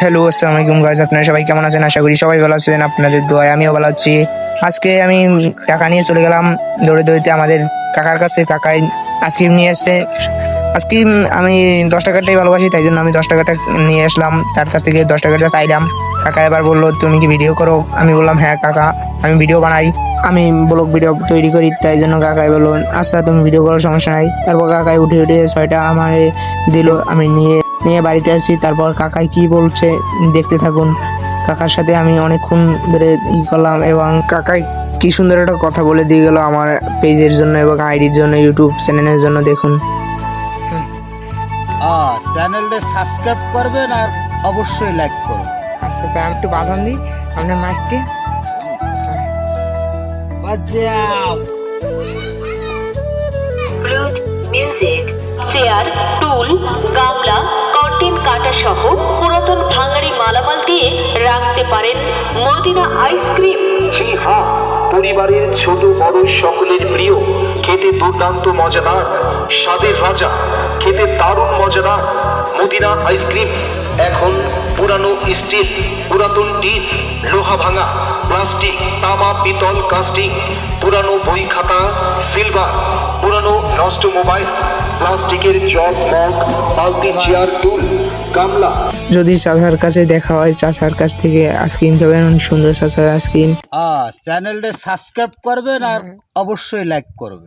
Hello, আসসালামু আলাইকুম guys. আপনারা সবাই কেমন আছেন? আশা করি সবাই ভালো আছেন। আপনাদের দোয়ায় আমিও ভালো আছি। আজকে আমি টাকা নিয়ে চলে গেলাম দৌড়ে দৌড়িতে আমাদের কাকার কাছে। কাকাই আইসক্রিম নিয়ে এসছে। আইসক্রিম আমি 10 টাকাটাই ভালোবাসি, তাই জন্য আমি 10 টাকাটা নিয়ে আসলাম। তার কাছ থেকে 10 টাকাটা চাইলাম। কাকা এবার বললো, তুমি কি ভিডিও করো? আমি বললাম, হ্যাঁ কাকা, আমি ভিডিও বানাই, আমি ব্লগ ভিডিও তৈরি করি। তাই জন্য কাকাই বললো, আচ্ছা তুমি ভিডিও করার সমস্যা নাই। তারপর কাকাই উঠে উঠে 6টা আমারে দিল। আমি নিয়ে নিয়ে বাড়িতে আসছি। তারপর কাকাই কি বলছে দেখতে থাকুন। কাকার সাথে আমি অনেকক্ষণ ধরে করলাম এবং কাকাই কি সুন্দর একটা কথা বলে দিয়ে গেল আমার পেজের জন্য এবং আইডির জন্য, ইউটিউব চ্যানেলের জন্য। দেখুন, চ্যানেলটা সাবস্ক্রাইব করবেন আর অবশ্যই লাইক করবেন। আচ্ছা আমি একটু বাজান দিই আপনার মাইকটি। ব্লুথ মিউজিক, চেয়ার, টুল, গামলা, কন্টেন্ট কাটা সহ পুরাতন ভাঙাড়ি মালামাল দিয়ে রাখতে পারেন মদিনা আইসক্রিম। জি হ্যাঁ, পরিবারের ছোট বড় সকলের প্রিয়, খেতে দুর্দান্ত মজাদার, স্বাদের রাজা, খেতে দারুণ মজাদার মদিনা আইসক্রিম। এখন পুরানো স্টিল, পুরাতন টিন, লোহা ভাঙা, প্লাস্টিক, তামা, পিতল, কাস্টিং, পুরানো বই খাতা, সিলভার, পুরানো নষ্ট মোবাইল, প্লাস্টিকের জগ মগ, বালতি, চেয়ার, টুল, গামলা। যদি চাচার কাছে দেখা হয়, চাচার কাছ থেকে আইসক্রিম খাবেন, অনেক সুন্দর চাচার আইসক্রিম। চ্যানেলটা সাবস্ক্রাইব করবেন আর অবশ্যই লাইক করবেন।